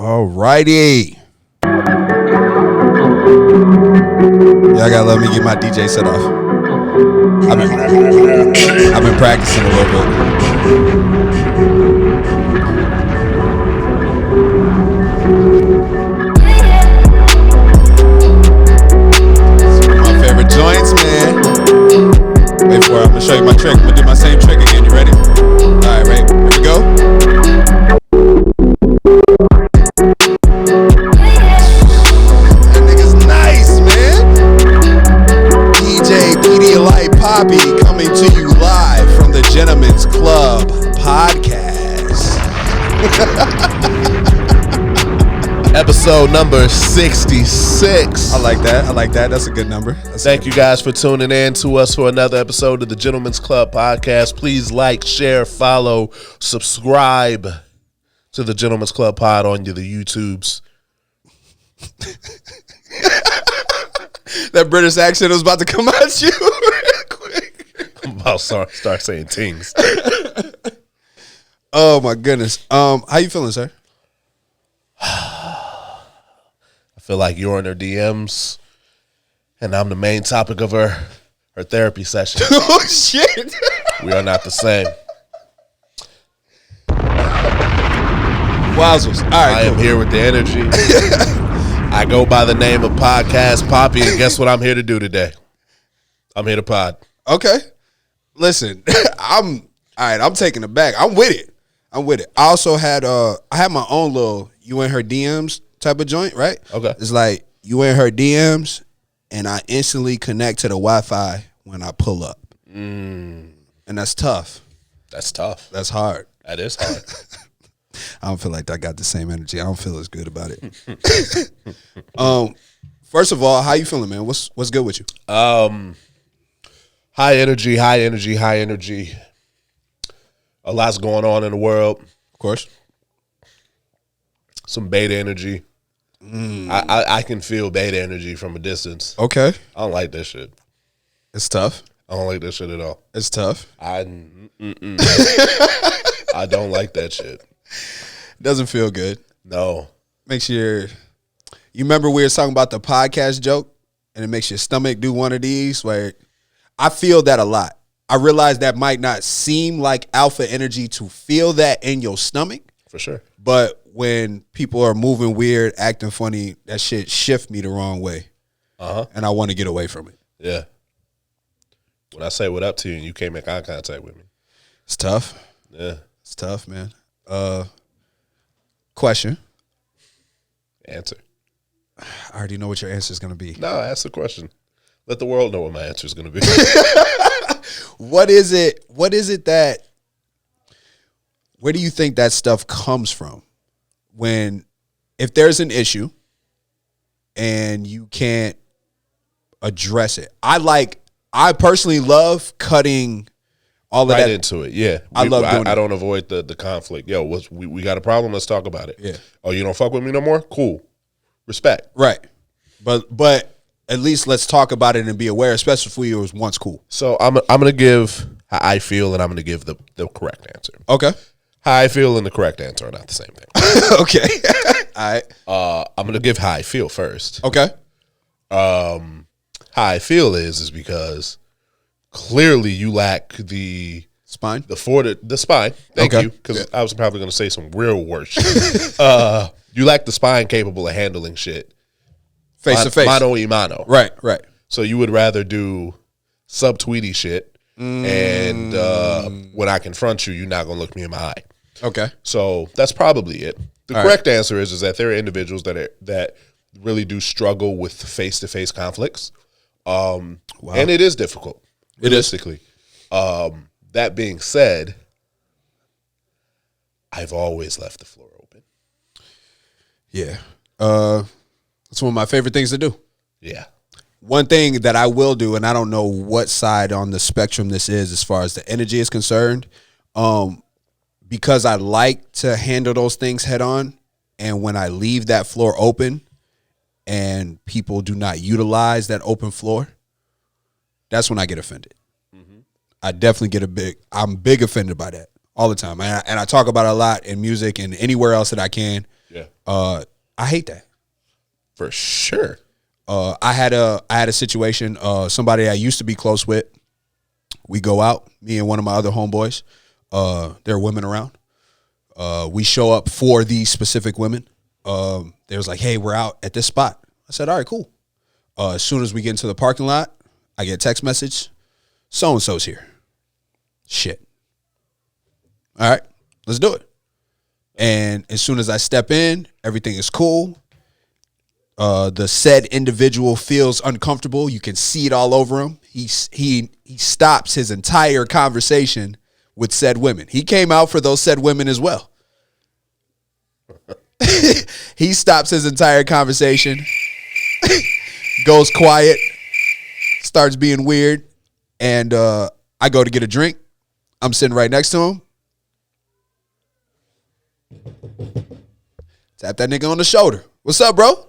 All righty. Y'all gotta let me get my DJ set off. I've been practicing a little bit. My favorite joints, man. Wait for it. I'm gonna show you my trick. I'm gonna do my same trick again. You ready? All right, ready? Here we go. Poppy coming to you live from the Gentlemen's Club podcast. Episode number 66. I like that. That's a good number. Thank you guys for tuning in to us for another episode of the Gentlemen's Club podcast. Please like, share, follow, subscribe to the Gentlemen's Club pod on the YouTubes. That British accent was about to come out you. I'm about to start saying things. Oh my goodness. How you feeling, sir? I feel like you're in her DMs, and I'm the main topic of her therapy session. Oh shit. We are not the same. Wowzers. All right. I am here with the energy. I go by the name of Podcast Poppy, and guess what I'm here to do today? I'm here to pod. Okay. Listen, I'm taking it back. I'm with it. I also had I had my own little you in her DMs type of joint, right? Okay. It's like you in her DMs, and I instantly connect to the Wi-Fi when I pull up. And that's tough. That's tough. That's hard. That is hard. I don't feel like I got the same energy. I don't feel as good about it. First of all, how you feeling, man? What's good with you? High energy. A lot's going on in the world. Of course. Some beta energy. I can feel beta energy from a distance. Okay. I don't like that shit. It's tough. I don't like that shit at all. It's tough. I don't like that shit. Doesn't feel good. No. Makes you remember we were talking about the podcast joke, and it makes your stomach do one of these where I feel that a lot. I realize that might not seem like alpha energy to feel that in your stomach. For sure. But when people are moving weird, acting funny, that shit shift me the wrong way. And I want to get away from it. Yeah. When I say what up to you and you can't make eye contact with me. It's tough. Yeah. It's tough, man. Question. Answer. I already know what your answer is going to be. No, ask the question. Let the world know what my answer is going to be. What is it that, where do you think that stuff comes from? If there's an issue and you can't address it. I personally love cutting all of right that into it, yeah. I love doing I it. don't avoid the conflict. Yo, we got a problem, let's talk about it. Yeah. Oh, you don't fuck with me no more? Cool. Respect. Right. But at least let's talk about it and be aware, especially if we was once cool. So I'm gonna give how I feel and I'm gonna give the correct answer. Okay. How I feel and the correct answer are not the same thing. Okay. All right. I'm gonna give how I feel first. Okay. How I feel is because clearly you lack the Spine. the spine. Thank Okay. you, because I was probably going to say some real worse shit. You lack the spine capable of handling shit Face to face. mano y mano. Right. So you would rather do subtweety shit, and when I confront you, you're not going to look me in my eye. Okay. So that's probably it. The All correct answer is that there are individuals that really do struggle with face-to-face conflicts. And it is difficult, realistically. That being said, I've always left the floor open. Yeah. It's one of my favorite things to do. Yeah. One thing that I will do, and I don't know what side on the spectrum this is as far as the energy is concerned, because I like to handle those things head on, and when I leave that floor open and people do not utilize that open floor, that's when I get offended. I definitely I'm big offended by that all the time. And I talk about it a lot in music and anywhere else that I can. Yeah. I hate that. For sure. I had a situation. Somebody I used to be close with. We go out. Me and one of my other homeboys. There are women around. We show up for these specific women. They was like, "Hey, we're out at this spot." I said, "All right, cool." As soon as we get into the parking lot, I get a text message. So and so's here. Shit. All right, let's do it. And as soon as I step in, everything is cool. The said individual feels uncomfortable. You can see it all over him. He stops his entire conversation with said women. He came out for those said women as well. He stops his entire conversation, goes quiet, starts being weird, and I go to get a drink. I'm sitting right next to him. Tap that nigga on the shoulder. "What's up, bro?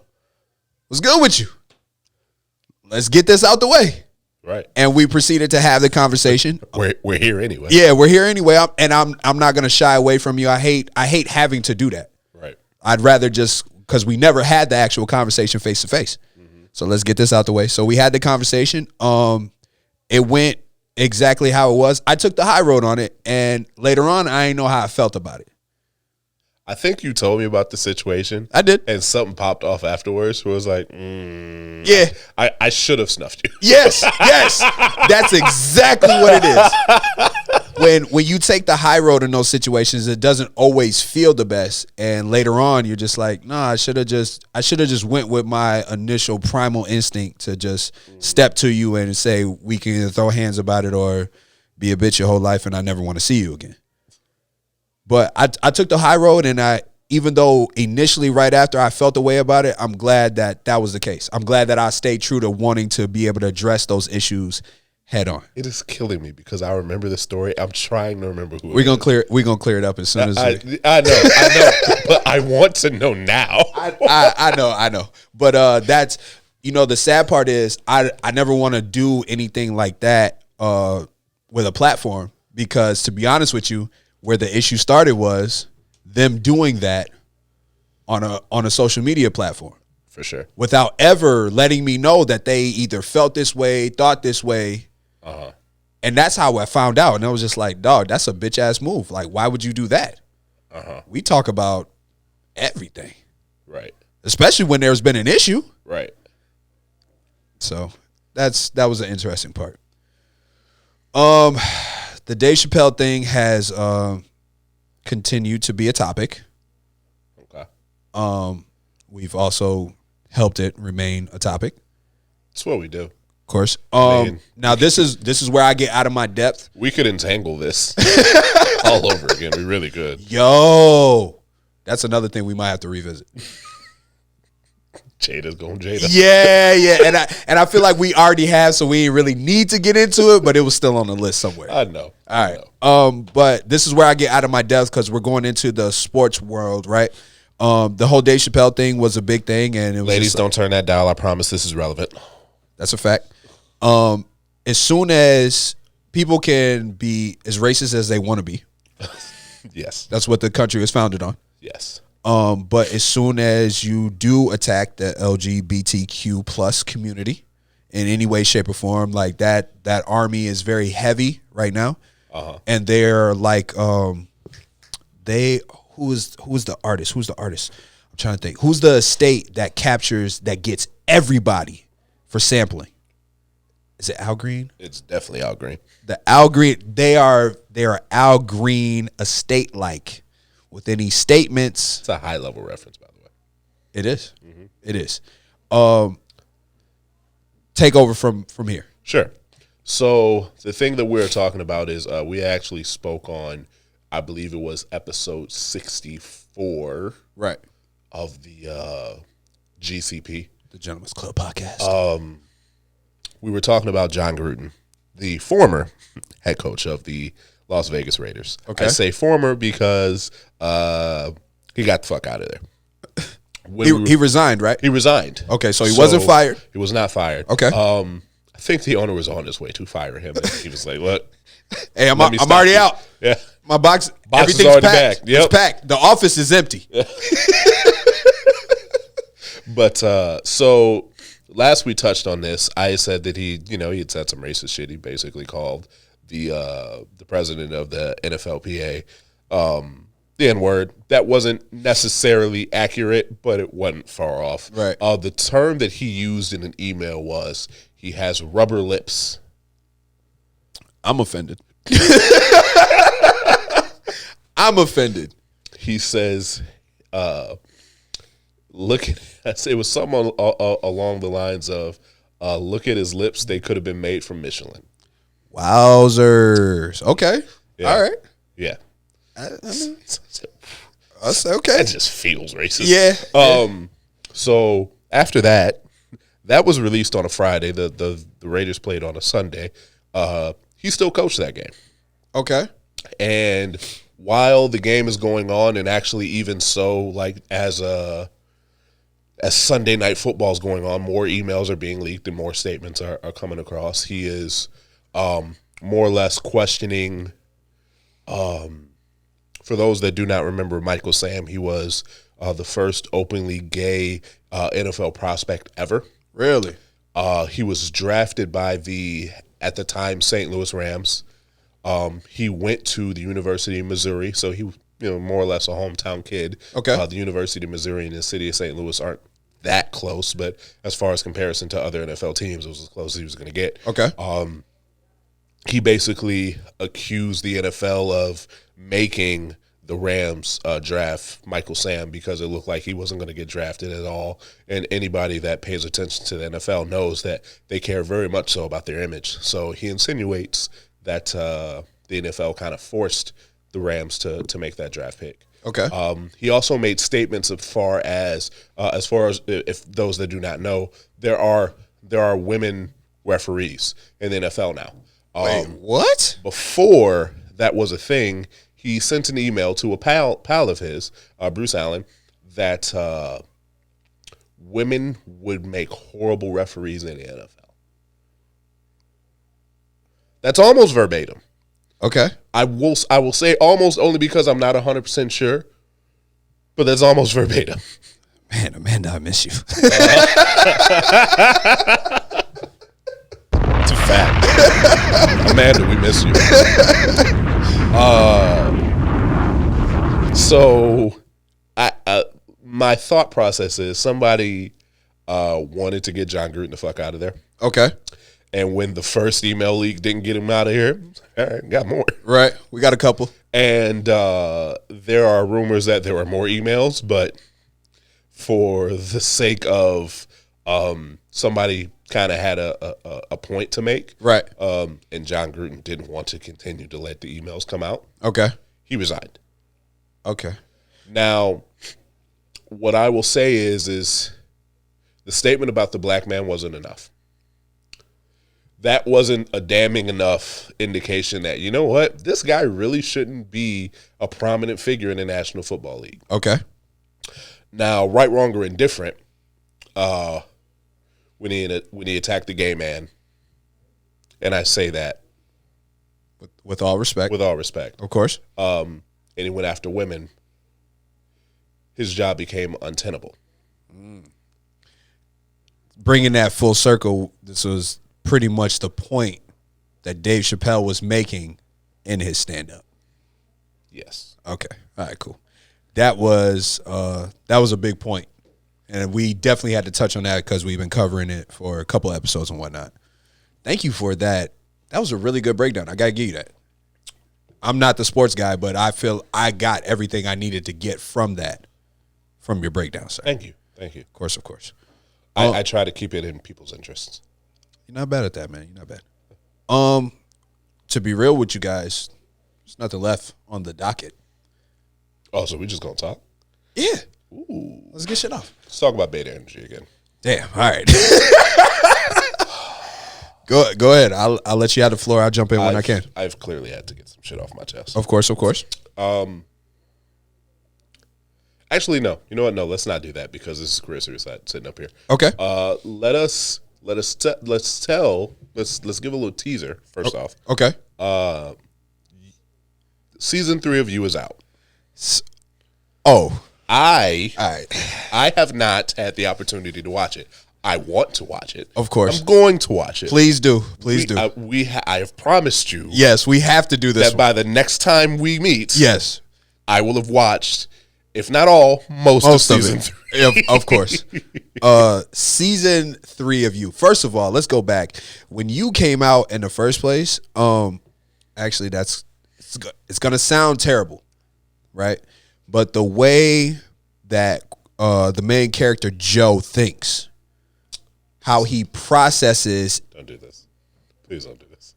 What's good with you? Let's get this out the way." Right. And we proceeded to have the conversation. We're here anyway. Yeah, we're here anyway. I'm not gonna shy away from you. I hate having to do that. Right. I'd rather just, because we never had the actual conversation face to face. So let's get this out the way. So we had the conversation. It went exactly how it was. I took the high road on it, and later on, I didn't know how I felt about it. I think you told me about the situation. I did. And something popped off afterwards where it was like, yeah. I should have snuffed you. Yes. That's exactly what it is. When you take the high road in those situations, it doesn't always feel the best. And later on, you're just like, nah, I should have just went with my initial primal instinct to just step to you and say, we can either throw hands about it or be a bitch your whole life and I never want to see you again. But I took the high road, and even though initially right after I felt the way about it, I'm glad that was the case. I'm glad that I stayed true to wanting to be able to address those issues head on. It is killing me because I remember the story. I'm trying to remember who we're gonna clear it up as soon as I know, but I want to know now. I know. But that's, the sad part is I never want to do anything like that with a platform, because to be honest with you, where the issue started was them doing that on a social media platform. For sure. Without ever letting me know that they either felt this way, thought this way. Uh-huh. And that's how I found out. And I was just like, dog, that's a bitch ass move. Like, why would you do that? Uh-huh. We talk about everything. Right. Especially when there's been an issue. Right. So that was an interesting part. The Dave Chappelle thing has continued to be a topic. Okay. We've also helped it remain a topic. That's what we do. Of course. Now this is where I get out of my depth. We could entangle this all over again. We really could. Yo, that's another thing we might have to revisit. Jada's going Jada. Yeah. And I feel like we already have, so we didn't really need to get into it, but it was still on the list somewhere. I know. All right. But this is where I get out of my depth because we're going into the sports world, right? The whole Dave Chappelle thing was a big thing, and it was ladies, don't turn that dial. I promise this is relevant. That's a fact. As soon as people can be as racist as they want to be, yes, that's what the country was founded on. Yes. But as soon as you do attack the LGBTQ plus community in any way, shape, or form, like that army is very heavy right now. Uh-huh. And they're like, who's the artist? Who's the artist? I'm trying to think. Who's the state that gets everybody for sampling? Is it Al Green? It's definitely Al Green. The Al Green, they are Al Green estate like. With any statements. It's a high level reference, by the way. It is. Mm-hmm. It is. Take over from here. Sure. So the thing that we're talking about is we actually spoke on, I believe it was episode 64. Right. Of the GCP. The Gentleman's Club podcast. We were talking about John Gruden, the former head coach of the Las Vegas Raiders. Okay. I say former because he got the fuck out of there. He resigned, right? He resigned. Okay, so he wasn't fired? He was not fired. Okay. I think the owner was on his way to fire him. And he was like, look. Hey, I'm already out. Yeah. My box Box everything's is already packed. back. Yep. It's packed. The office is empty. But so last we touched on this, I said that he had said some racist shit. He basically called the president of the NFLPA the N-word. That wasn't necessarily accurate, but it wasn't far off. Right. The term that he used in an email was he has rubber lips. I'm offended. I'm offended. He says, look at, it was something along the lines of, look at his lips. They could have been made from Michelin. Wowzers. Okay. Yeah. All right. Yeah. I mean, that's okay. That just feels racist. Yeah. So after that was released on a Friday. The Raiders played on a Sunday. He still coached that game. Okay. And while the game is going on, and actually even so, like as Sunday Night Football is going on, more emails are being leaked and more statements are coming across. He is more or less questioning. For those that do not remember Michael Sam, he was the first openly gay NFL prospect ever. Really? He was drafted by the, at the time, St. Louis Rams. He went to the University of Missouri, so he, more or less a hometown kid. Okay. The University of Missouri and the city of St. Louis aren't that close, but as far as comparison to other NFL teams, it was as close as he was going to get. Okay. He basically accused the NFL of making the Rams draft Michael Sam because it looked like he wasn't going to get drafted at all. And anybody that pays attention to the NFL knows that they care very much so about their image. So he insinuates that the NFL kind of forced the Rams to make that draft pick. Okay. He also made statements as far as if those that do not know, there are women referees in the NFL now. Wait, what? Before that was a thing, he sent an email to a pal of his, Bruce Allen, that women would make horrible referees in the NFL. That's almost verbatim. Okay. I will say almost only because I'm not 100% sure, but that's almost verbatim. Man, Amanda, I miss you. It's a fact. Amanda, we miss you. So my thought process is somebody wanted to get John Gruden the fuck out of there. Okay. And when the first email leak didn't get him out of here, all right, got more. Right. We got a couple. And there are rumors that there were more emails, but for the sake of somebody kind of had a point to make. Right. And John Gruden didn't want to continue to let the emails come out. Okay. He resigned. Okay. Now, what I will say is the statement about the black man wasn't enough. That wasn't a damning enough indication that, you know what, this guy really shouldn't be a prominent figure in the National Football League. Okay. Now, right, wrong, or indifferent, when he attacked the gay man, and I say that With all respect. with all respect, Of course. and he went after women, his job became untenable. Bringing that full circle, this was pretty much the point that Dave Chappelle was making in his stand-up. Yes. Okay. All right, cool. That was a big point. And we definitely had to touch on that because we've been covering it for a couple episodes and whatnot. Thank you for that. That was a really good breakdown. I got to give you that. I'm not the sports guy, but I feel I got everything I needed to get from that, from your breakdown, sir. Thank you. Of course, of course. I try to keep it in people's interests. You're not bad at that, man. You're not bad. To be real with you guys, there's nothing left on the docket. Oh, so we just gonna talk? Yeah. Ooh. Let's get shit off. Let's talk about beta energy again. Damn. All right. Go ahead. I'll let you have the floor. I'll jump in when I can. I've clearly had to get some shit off my chest. Of course. Actually, no. You know what? No, let's not do that because this is Chris who's sitting up here. Okay. Let's give a little teaser first off. Okay. Season 3 of You is out. I All right. I have not had the opportunity to watch it. I want to watch it. Of course. I'm going to watch it. Please do. Please do. I have promised you Yes, we have to do this that by the next time we meet, Yes. I will have watched, if not all, most of season 3. Of course. Season 3 of You. First of all, let's go back. When you came out in the first place, actually it's going to sound terrible, right? But the way that the main character Joe thinks, how he processes. Don't do this. Please don't do this.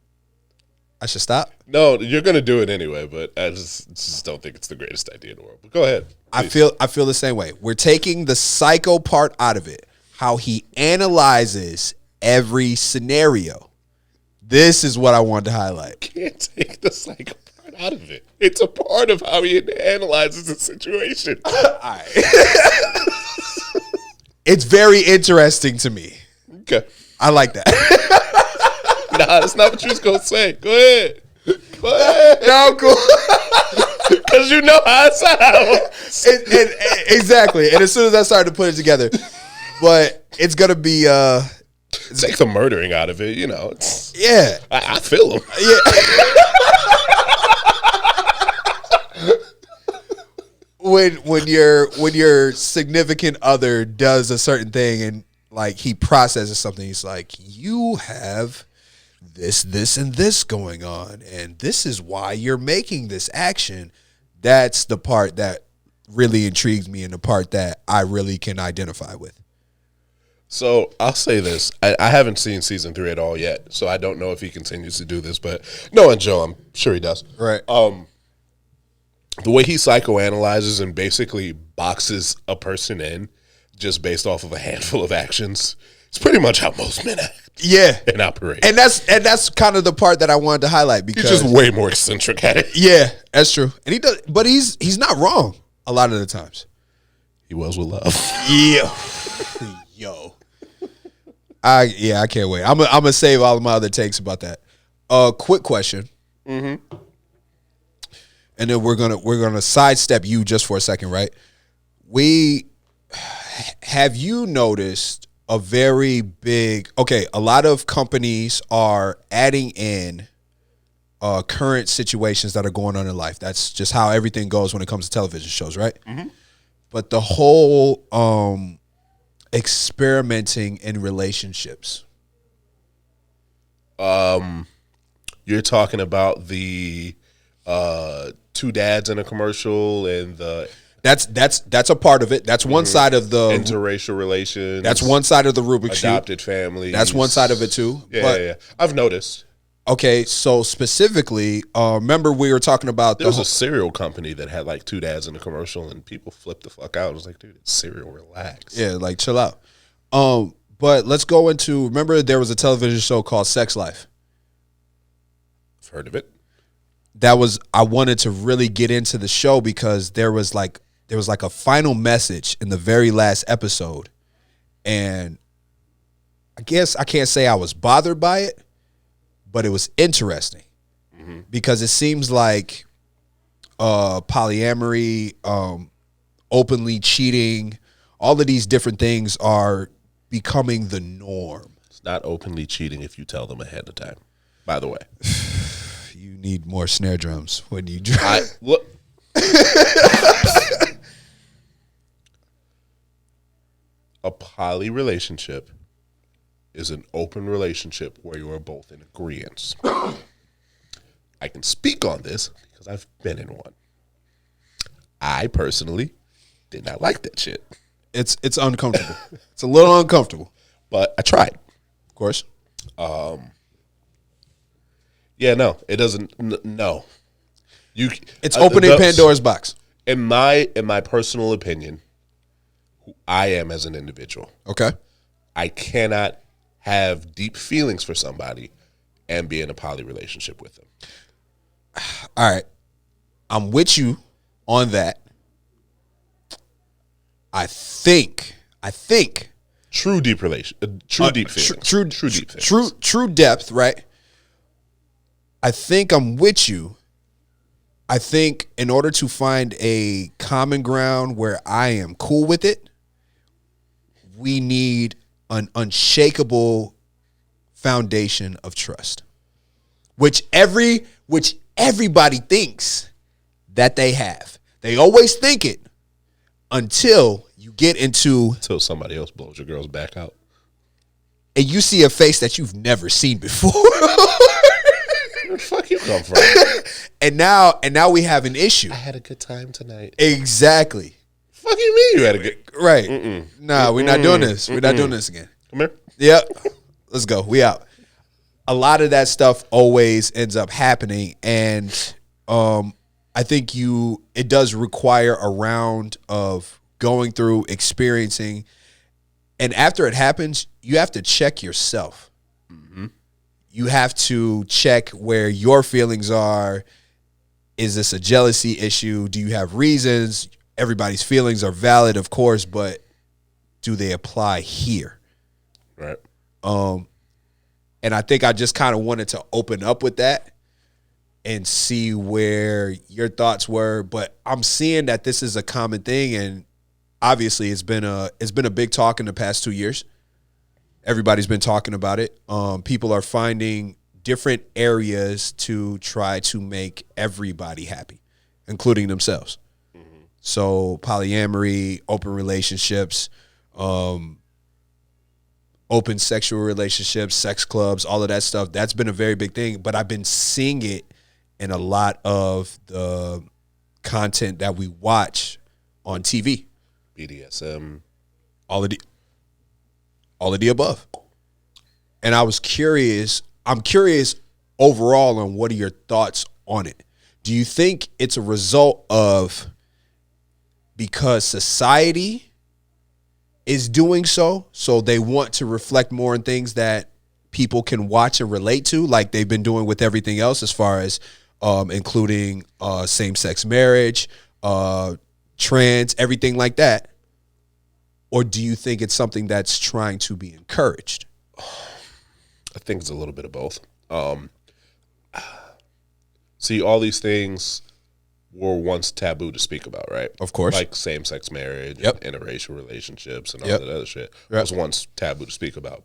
I should stop? No, you're going to do it anyway, but I just don't think it's the greatest idea in the world. But go ahead. Please. I feel the same way. We're taking the psycho part out of it. How he analyzes every scenario. This is what I wanted to highlight. Can't take the psycho part out of it. It's a part of how he analyzes the situation. It's very interesting to me. Okay. I like that. Nah, that's not what you was going to say. Go ahead. Go ahead. No, cool. Because you know how it sounds. Exactly. And as soon as I started to put it together, but it's going to be, Take the murdering out of it, you know. yeah. I feel him. Yeah. When your significant other does a certain thing and like he processes something, he's like, you have this, and this going on, and this is why you're making this action. That's the part that really intrigues me and the part that I really can identify with. So I'll say this. I haven't seen season 3 at all yet, so I don't know if he continues to do this, but knowing Joe, I'm sure he does. Right. The way he psychoanalyzes and basically boxes a person in just based off of a handful of actions, it's pretty much how most men act. Yeah. And operate. And that's kind of the part that I wanted to highlight because He's just way more eccentric at it. yeah, that's true. And he does, but he's not wrong a lot of the times. He was with love. Yeah. Yo. I can't wait. I'm gonna save all of my other takes about that. Quick question. Mm-hmm. And then we're gonna sidestep you just for a second, right? Have you noticed a very big? Okay, a lot of companies are adding in current situations that are going on in life. That's just how everything goes when it comes to television shows, right? Mm-hmm. But the whole experimenting in relationships. You're talking about the two dads in a commercial and the that's a part of it. That's one side of the interracial relations. That's one side of the Rubik's Cube. Adopted families. That's one side of it too. Yeah. I've noticed. Okay, so specifically, remember we were talking about there was a cereal company that had like two dads in a commercial, and people flipped the fuck out. I was like, dude, it's cereal. Relax. Yeah, like chill out. But let's go into. Remember, there was a television show called Sex Life. I've heard of it. I wanted to really get into the show because there was like a final message in the very last episode, and I guess I can't say I was bothered by it, but it was interesting because it seems like polyamory, openly cheating, all of these different things are becoming the norm. It's not openly cheating if you tell them ahead of time, by the way. You need more snare drums when you drive. Look. A poly relationship is an open relationship where you are both in agreement. I can speak on this because I've been in one. I personally did not like that shit. It's uncomfortable. It's a little uncomfortable. But I tried. Of course. Yeah, no, it doesn't. No, it's opening Pandora's box. In my personal opinion, who I am as an individual. Okay. I cannot have deep feelings for somebody and be in a poly relationship with them. All right. I'm with you on that. I think true deep relation, true deep feelings, true deep feelings. True depth, right? I think I'm with you, I think in order to find a common ground where I am cool with it, we need an unshakable foundation of trust, which everybody thinks that they have. They always think it until you get into Until somebody else blows your girl's back out. and you see a face that you've never seen before. Where the fuck you come from? and now we have an issue. I had a good time tonight. Exactly. Fuck you mean you had a good? Right. Nah, we're not doing this. We're not doing this again. Come here. Yep. Let's go. We out. A lot of that stuff always ends up happening, and I think it does require a round of going through, experiencing, and after it happens, you have to check yourself. You have to check where your feelings are. Is this a jealousy issue? Do you have reasons? Everybody's feelings are valid, of course, but do they apply here? Right. And I think I just kind of wanted to open up with that and see where your thoughts were. But I'm seeing that this is a common thing, and obviously it's been a big talk in the past 2 years. Everybody's been talking about it. People are finding different areas to try to make everybody happy, including themselves. So polyamory, open relationships, open sexual relationships, sex clubs, all of that stuff. That's been a very big thing. But I've been seeing it in a lot of the content that we watch on TV. BDSM. All of the above. And I was curious. I'm curious overall on what are your thoughts on it. Do you think it's a result of because society is doing so they want to reflect more on things that people can watch and relate to, like they've been doing with everything else as far as including same-sex marriage, trans, everything like that? Or do you think it's something that's trying to be encouraged? I think it's a little bit of both. See, all these things were once taboo to speak about, right? Of course. Like same-sex marriage, Yep. interracial relationships, and all Yep. that other shit. Yep. Was once taboo to speak about.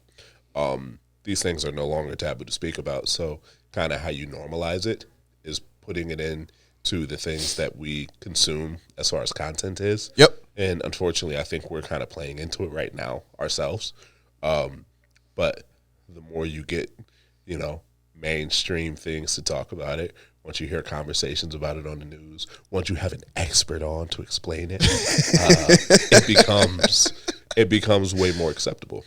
These things are no longer taboo to speak about. So kind of how you normalize it is putting it in to the things that we consume as far as content is. Yep. And unfortunately, I think we're kind of playing into it right now ourselves. But the more you get, mainstream things to talk about it, once you hear conversations about it on the news, once you have an expert on to explain it, it becomes way more acceptable.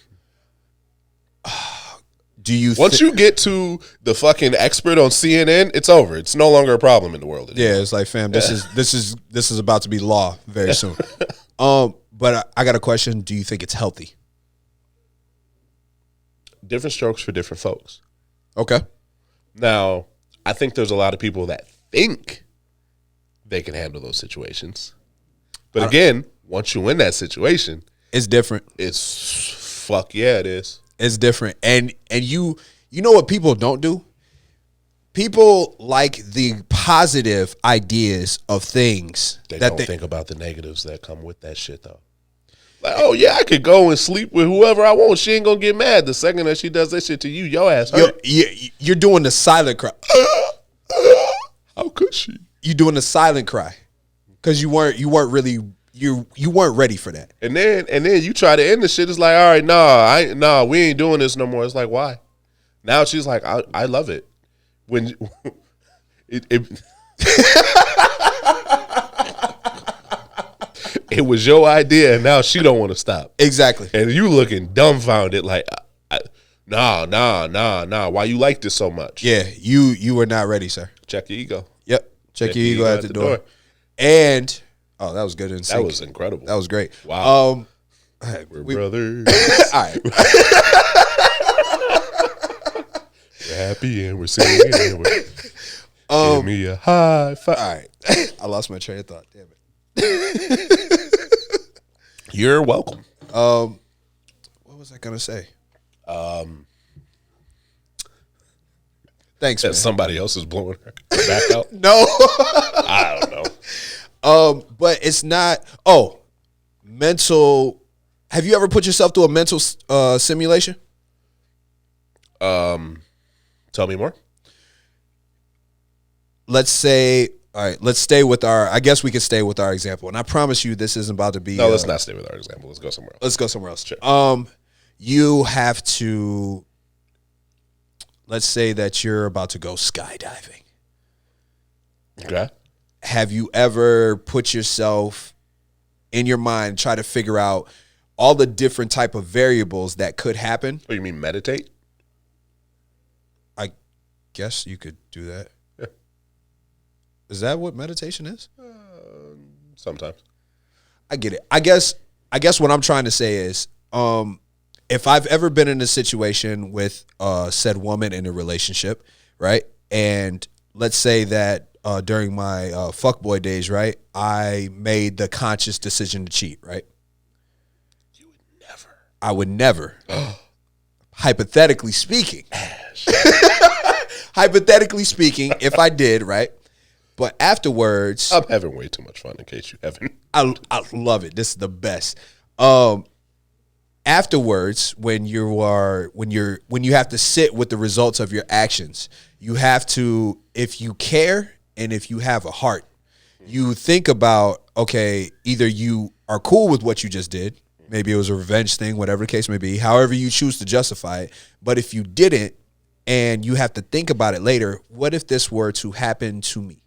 Do you Once you get to the fucking expert on CNN, it's over. It's no longer a problem in the world anymore. Yeah, it's like, fam, this is about to be law very soon. But I got a question. Do you think it's healthy? Different strokes for different folks. Okay. Now, I think there's a lot of people that think they can handle those situations. But again, once you're in that situation, It's different. it's fuck yeah, it is. It's different. And you know what people don't do? People like the positive ideas of things They that don't they think about the negatives that come with that shit, though. Like, oh yeah, I could go and sleep with whoever I want. She ain't gonna get mad the second that she does that shit to you. Your ass hurt. you're doing the silent cry. How could she? You're doing the silent cry. Because you weren't ready for that. And then you try to end the shit. It's like, all right, we ain't doing this no more. It's like, why? Now she's like, I love it. When it was your idea, and now she don't want to stop. Exactly. And you looking dumbfounded, like, nah. Why you like this so much? Yeah, you were not ready, sir. Check your ego. Yep. Check your ego at the door. And that was good in sync. That was incredible. That was great. Wow. We're brothers. All right. We're happy and we're singing and we're give me a high five. All right. I lost my train of thought. Damn it. You're welcome. What was I gonna say? Thanks, man. Somebody else is blowing her back out. No. I don't know. But it's not. Mental. Have you ever put yourself through a mental simulation? Tell me more. Let's say, all right, let's stay with I guess we could stay with our example. And I promise you this isn't about to be. No, let's not stay with our example. Let's go somewhere else. Let's go somewhere else. Sure. You have to, let's say that you're about to go skydiving. Okay. Have you ever put yourself in your mind, try to figure out all the different type of variables that could happen? Oh, you mean meditate? I guess you could do that. Yeah. Is that what meditation is? Sometimes. I get it. I guess what I'm trying to say is, if I've ever been in a situation with said woman in a relationship, right? And let's say that during my fuckboy days, right, I made the conscious decision to cheat, right? You would never. I would never. Hypothetically speaking. Hypothetically speaking, if I did, right? But afterwards, I'm having way too much fun in case you haven't. I love it. This is the best. Afterwards, when you have to sit with the results of your actions, you have to, if you care and if you have a heart, you think about, okay, either you are cool with what you just did, maybe it was a revenge thing, whatever the case may be, however you choose to justify it. But if you didn't, and you have to think about it later, what if this were to happen to me?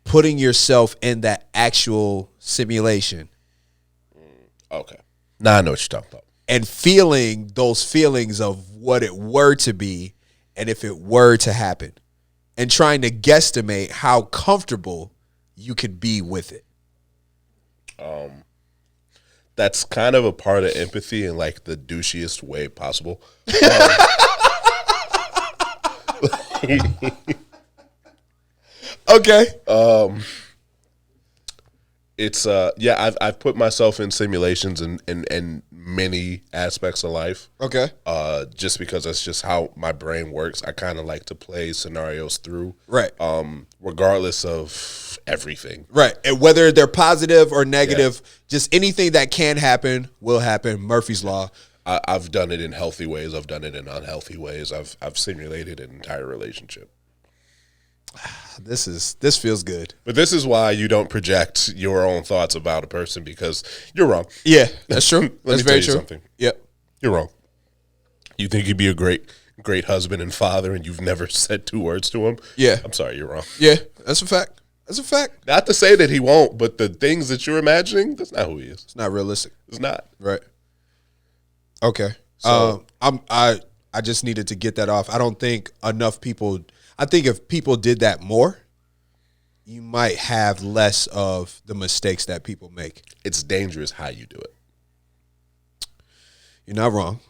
Putting yourself in that actual simulation. Okay. Now I know what you're talking about. And feeling those feelings of what it were to be and if it were to happen. And trying to guesstimate how comfortable you could be with it. That's kind of a part of empathy in like the douchiest way possible. Okay. It's I've put myself in simulations in many aspects of life. Okay. Just because that's just how my brain works. I kind of like to play scenarios through. Right. Regardless of everything. Right. And whether they're positive or negative, just anything that can happen will happen. Murphy's Law. I've done it in healthy ways. I've done it in unhealthy ways. I've simulated an entire relationship. This feels good. But this is why you don't project your own thoughts about a person, because you're wrong. Yeah, that's true. That's very true. Something. Yep. You're wrong. You think you'd be a great husband and father, and you've never said two words to him? Yeah. I'm sorry, you're wrong. Yeah, that's a fact. That's a fact. Not to say that he won't, but the things that you're imagining, that's not who he is. It's not realistic. It's not. Right. Okay. So- I just needed to get that off. I don't think enough people. I think if people did that more, you might have less of the mistakes that people make. It's dangerous how you do it. You're not wrong.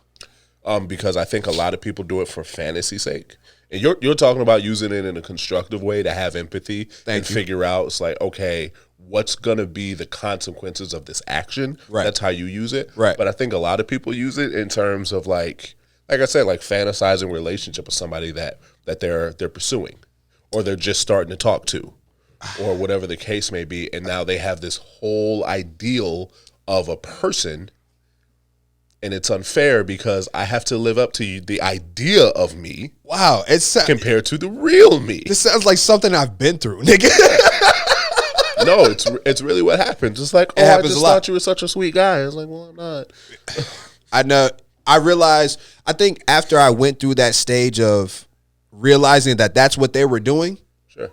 Because I think a lot of people do it for fantasy's sake. And you're talking about using it in a constructive way to have empathy and figure out, it's like, okay, what's going to be the consequences of this action? Right. That's how you use it. Right. But I think a lot of people use it in terms of like I said, like fantasizing relationship with somebody that they're pursuing or they're just starting to talk to or whatever the case may be. And now they have this whole ideal of a person. And it's unfair because I have to live up to the idea of me. Wow, compared to the real me. This sounds like something I've been through, nigga. No, it's really what happens. It's like, oh, I just thought you were such a sweet guy. It's like, well, I'm not. I know. I realized. I think after I went through that stage of realizing that that's what they were doing. Sure.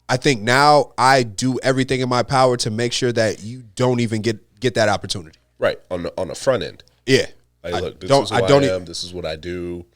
I think now I do everything in my power to make sure that you don't even get that opportunity. Right on the front end. Yeah. Like, look, this is who I am. This is what I do,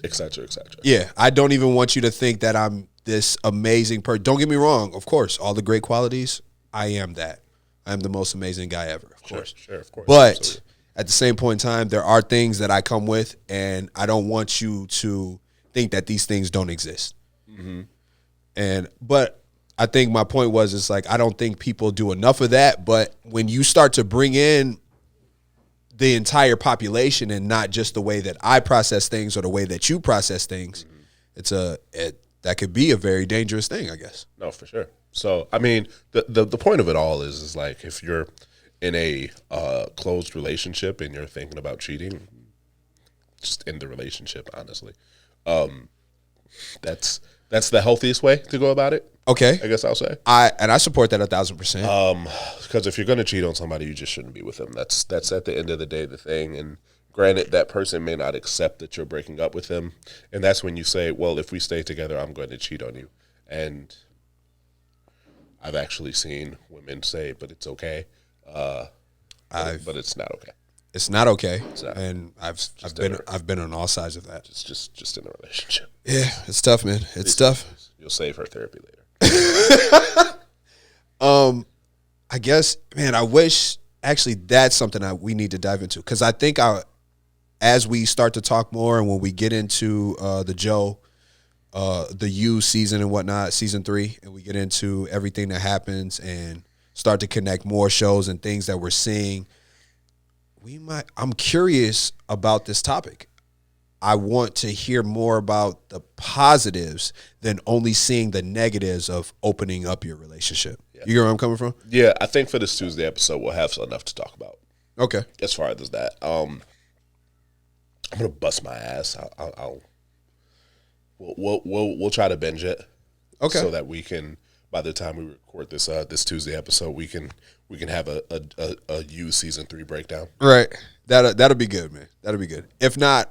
et cetera, et cetera. Yeah. I don't even want you to think that I'm this amazing person. Don't get me wrong. Of course, all the great qualities, I am that. I am the most amazing guy ever, of course. Sure, of course. But absolutely. At the same point in time, there are things that I come with, and I don't want you to think that these things don't exist. Mm-hmm. But I think my point was, it's like, I don't think people do enough of that. But when you start to bring in the entire population and not just the way that I process things or the way that you process things, that could be a very dangerous thing, I guess. No, for sure. So, I mean, the point of it all is like if you're in a closed relationship and you're thinking about cheating, just end the relationship, honestly. That's the healthiest way to go about it. Okay. I guess I'll say. I support that 1,000%. Because if you're going to cheat on somebody, you just shouldn't be with them. That's at the end of the day the thing. And granted, that person may not accept that you're breaking up with them, and that's when you say, "Well, if we stay together, I'm going to cheat on you." And I've actually seen women say, "But it's okay," but it's not okay. It's not okay, not. and I've been on all sides of that. Just in a relationship. Yeah, it's tough, man. It's tough. You'll save her therapy later. I guess, man, I wish actually that's something we need to dive into, because I think as we start to talk more and when we get into the U season and whatnot, season 3, and we get into everything that happens and start to connect more shows and things that we're seeing, I'm curious about this topic. I want to hear more about the positives than only seeing the negatives of opening up your relationship. Yeah. You get where I'm coming from? Yeah, I think for this Tuesday episode, we'll have enough to talk about. Okay. As far as that, I'm gonna bust my ass. We'll try to binge it. Okay. So that we can, by the time we record this Tuesday episode, we can have a U season 3 breakdown. Right. That'll be good, man. That'll be good. If not,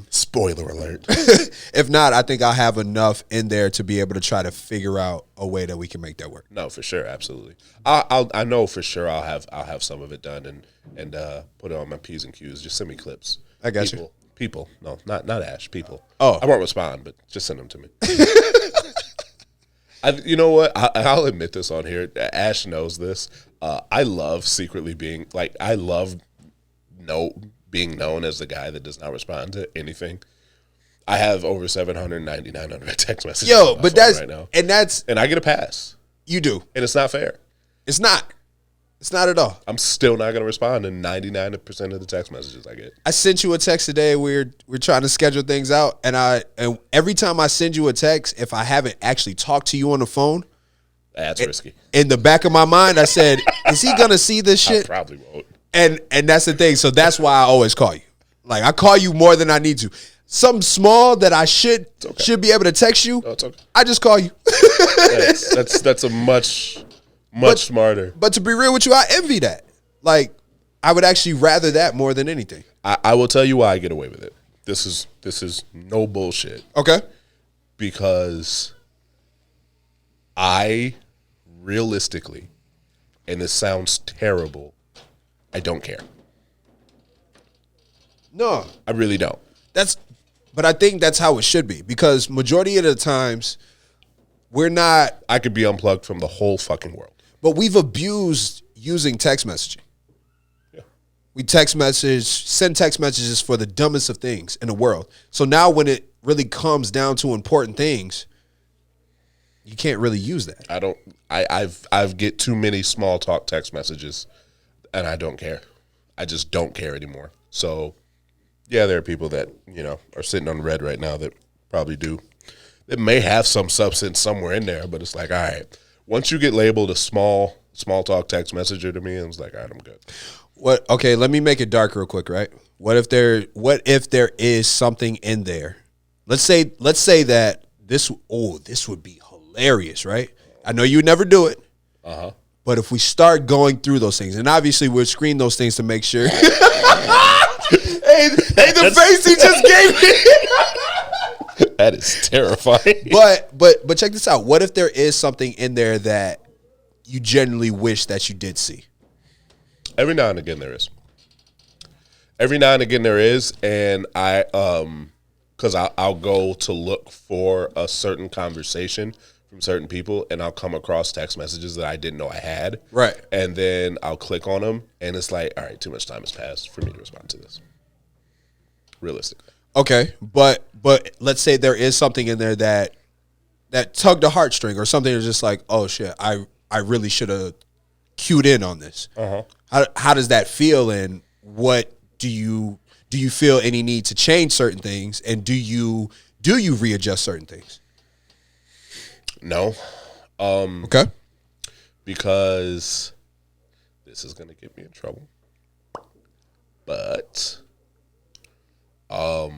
spoiler alert. If not, I think I'll have enough in there to be able to try to figure out a way that we can make that work. No, for sure, absolutely. I know for sure I'll have some of it done and put it on my P's and Q's. Just send me clips. I got you. People. No, not Ash. People. Oh, I won't respond, but just send them to me. You know what? I'll admit this on here. Ash knows this. I love secretly being like being known as the guy that does not respond to anything. I have over 799 unread text messages. Yo, but that's right now. And I get a pass. You do, and it's not fair. It's not. It's not at all. I'm still not going to respond to 99% of the text messages I get. I sent you a text today. We're trying to schedule things out, and every time I send you a text, if I haven't actually talked to you on the phone, that's risky. In the back of my mind, I said, "Is he gonna see this shit?" I probably won't. And that's the thing. So that's why I always call you. Like, I call you more than I need to. Something small that I should be able to text you. No, it's okay. I just call you. That's a much smarter. But to be real with you, I envy that. Like, I would actually rather that more than anything. I will tell you why I get away with it. This is no bullshit. Okay. Because I realistically, and this sounds terrible, I don't care. No. I really don't. But I think that's how it should be, because majority of the times we're not. I could be unplugged from the whole fucking world. But we've abused using text messaging. Yeah. We send text messages for the dumbest of things in the world. So now when it really comes down to important things, you can't really use that. I've get too many small talk text messages, and I don't care. I just don't care anymore. So, yeah, there are people that, are sitting on red right now that probably do. It may have some substance somewhere in there, but it's like, all right. Once you get labeled a small talk text messenger to me, it's like, all right, I'm good. What? Okay, let me make it dark real quick, right? What if there is something in there? Let's say that this would be hilarious, right? I know you would never do it. Uh-huh. But if we start going through those things, and obviously we'll screen those things to make sure. hey, the face he just gave me. That is terrifying. But check this out. What if there is something in there that you genuinely wish that you did see? Every now and again there is. And because I'll go to look for a certain conversation from certain people, and I'll come across text messages that I didn't know I had. Right. And then I'll click on them, and it's like, all right, too much time has passed for me to respond to this. Realistically. Okay, but let's say there is something in there that tugged a heartstring, or something that's just like, oh shit, I really should have cued in on this. Uh-huh. How does that feel, and what do you feel any need to change certain things, and do you readjust certain things? No. Okay. Because this is gonna get me in trouble. But a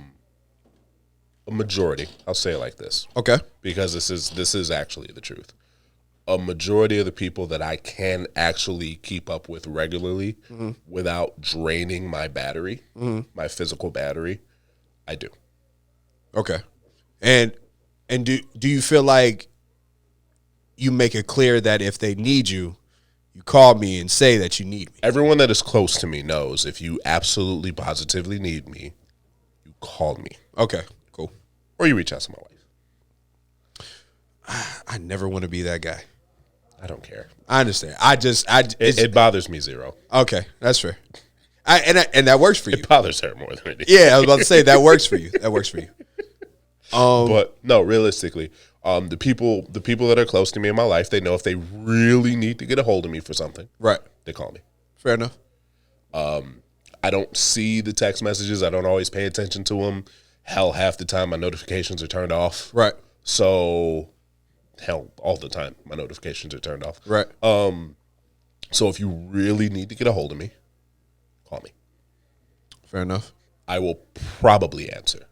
majority, I'll say it like this. Okay. Because this is actually the truth. A majority of the people that I can actually keep up with regularly without draining my battery, my physical battery, I do. Okay. And do you feel like you make it clear that if they need you, you call me and say that you need me? Everyone that is close to me knows if you absolutely positively need me, you call me. Okay, cool. Or you reach out to my wife. I never want to be that guy. I don't care. I understand. It bothers me zero. Okay, that's fair. And that works for you. It bothers her more than it is. Yeah, I was about to say that works for you. That works for you. But no, realistically, the people that are close to me in my life, they know if they really need to get a hold of me for something, Right. they call me. Fair enough. I don't see the text messages. I don't always pay attention to them. Hell, half the time my notifications are turned off. Right. So, hell, all the time my notifications are turned off. Right. So if you really need to get a hold of me, call me. Fair enough. I will probably answer.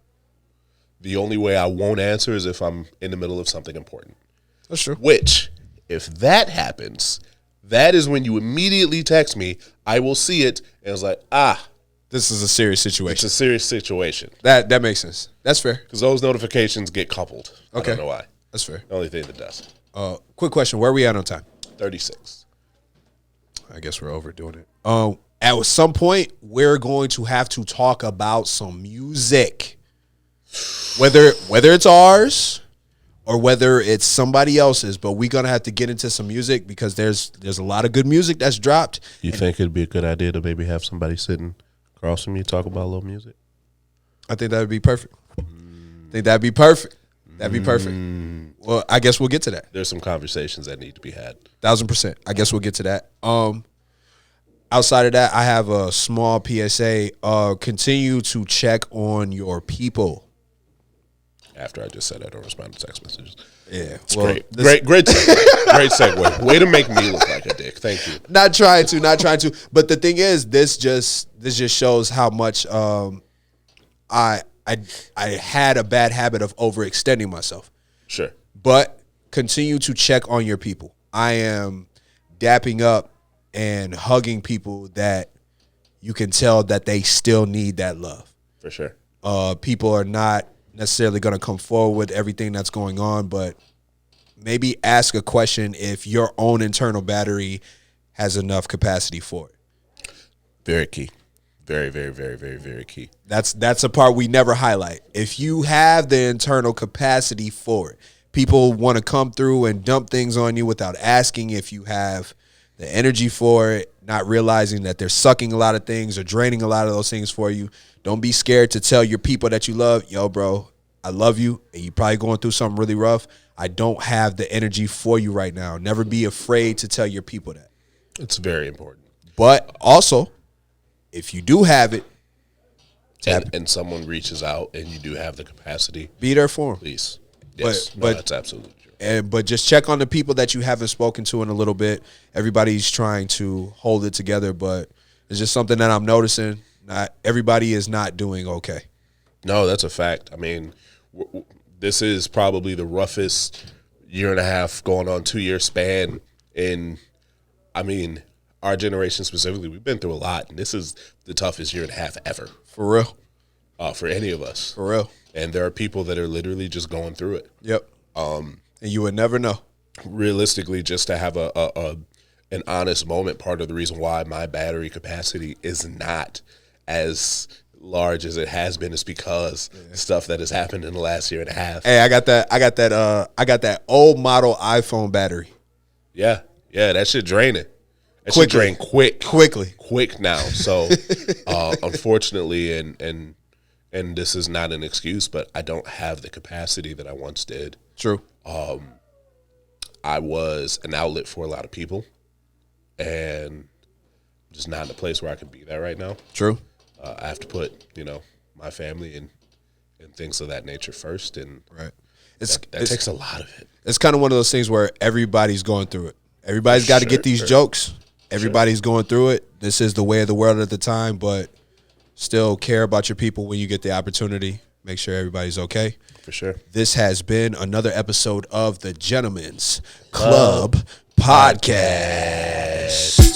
The only way I won't answer is if I'm in the middle of something important. That's true. Which, if that happens, that is when you immediately text me. I will see it, and it's like, This is a serious it's situation. a serious situation. That makes sense. That's fair. Because those notifications get coupled. Okay. I don't know why. That's fair. The only thing that does. Quick question. Where are we at on time? 36. I guess we're overdoing it. At some point, we're going to have to talk about some music. Whether it's ours or whether it's somebody else's, but we're gonna have to get into some music because there's a lot of good music that's dropped. You think it'd be a good idea to maybe have somebody sitting across from you talk about a little music? I think that would be perfect. That'd be perfect. Well, I guess we'll get to that. There's some conversations that need to be had. 1,000%. I guess we'll get to that. Outside of that, I have a small PSA. Continue to check on your people. After I just said I don't respond to text messages. Yeah, Great segue. Way to make me look like a dick. Thank you. Not trying to. But the thing is, this just shows how much I had a bad habit of overextending myself. Sure. But continue to check on your people. I am dapping up and hugging people that you can tell that they still need that love. For sure. People are not necessarily going to come forward with everything that's going on, but maybe ask a question if your own internal battery has enough capacity for it. Very key. Very, very, very, very, very key. That's a part we never highlight. If you have the internal capacity for it, people want to come through and dump things on you without asking if you have the energy for it, not realizing that they're sucking a lot of things or draining a lot of those things for you. Don't be scared to tell your people that you love, yo, bro, I love you, and you're probably going through something really rough. I don't have the energy for you right now. Never be afraid to tell your people that. It's very important. But also, if you do have it, And someone reaches out and you do have the capacity, be there for them. please. Yes, But that's absolutely true. But just check on the people that you haven't spoken to in a little bit. Everybody's trying to hold it together, but it's just something that I'm noticing. Not everybody is not doing okay. No, that's a fact. I mean, this is probably the roughest year and a half going on 2-year span in, I mean, our generation specifically. We've been through a lot, and this is the toughest year and a half ever. For real. For any of us. For real. And there are people that are literally just going through it. Yep. And you would never know. Realistically, just to have an honest moment, part of the reason why my battery capacity is not as large as it has been is because stuff that has happened in the last year and a half. Hey, I got that old model iPhone battery. Yeah, that shit draining. That shit Quickly. drain quick now. So unfortunately, and this is not an excuse, but I don't have the capacity that I once did. True. I was an outlet for a lot of people, and I'm just not in a place where I can be that right now. True. I have to put, my family and things of that nature first, and Right. that takes a lot of it. It's kind of one of those things where everybody's going through it. Everybody's got to get these jokes. Everybody's going through it. This is the way of the world at the time, but still care about your people when you get the opportunity. Make sure everybody's okay. For sure. This has been another episode of the Gentlemen's Club Podcast.